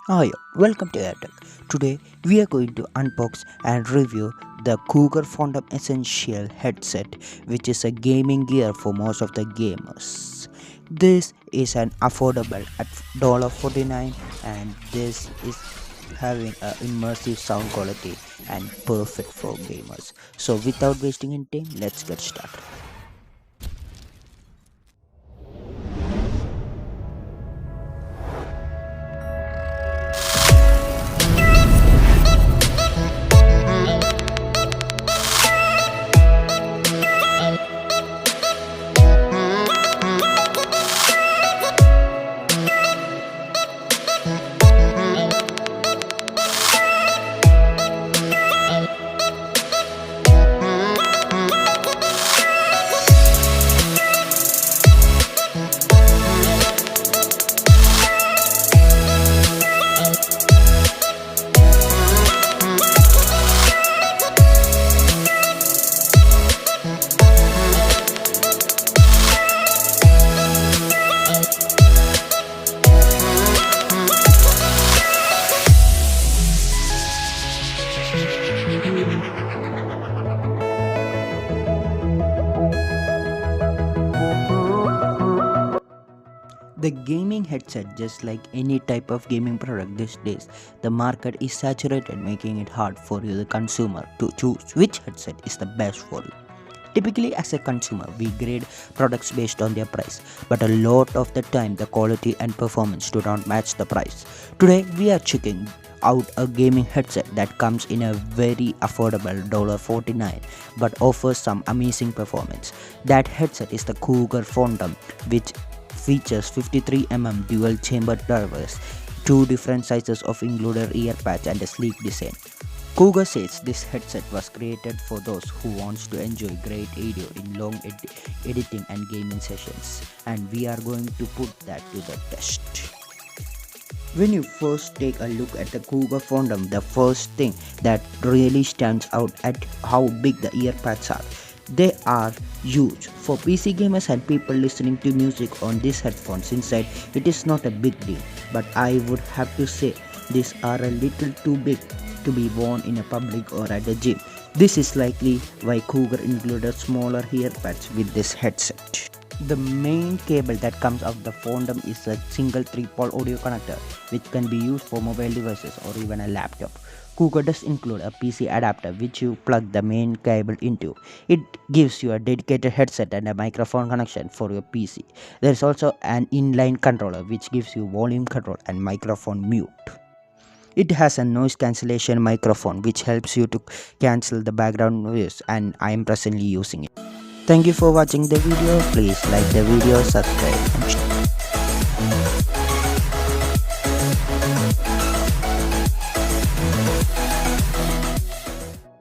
Hi, welcome to AirTech. Today we are going to unbox and review the Cougar Phontum Essential headset, which is a gaming gear for most of the gamers. This is an affordable at $49 and this is having a immersive sound quality and perfect for gamers. So without wasting any time, let's get started. The gaming headset, just like any type of gaming product these days, the market is saturated, making it hard for you, the consumer, to choose which headset is the best for you. Typically, as a consumer, we grade products based on their price, but a lot of the time, the quality and performance do not match the price. Today, we are checking out a gaming headset that comes in a very affordable $49 but offers some amazing performance. That headset is the Cougar Phontum, which features 53 dual chamber drivers, two different sizes of included ear patch and a sleek design. Cougar says this headset was created for those who wants to enjoy great audio in long editing and gaming sessions, and we are going to put that to the test. When you first take a look at the Cougar Phontum, the first thing that really stands out at how big the ear pads are. They are huge. For PC gamers and people listening to music on these headphones inside, it is not a big deal. But I would have to say these are a little too big to be worn in a public or at a gym. This is likely why Cougar included smaller earpads with this headset. The main cable that comes out of the Phontum is a single 3-pole audio connector, which can be used for mobile devices or even a laptop. Cougar does include a PC adapter which you plug the main cable into. It gives you a dedicated headset and a microphone connection for your PC. There is also an inline controller which gives you volume control and microphone mute. It has a noise cancellation microphone which helps you to cancel the background noise, and I am presently using it. Thank you for watching the video. Please like the video, subscribe and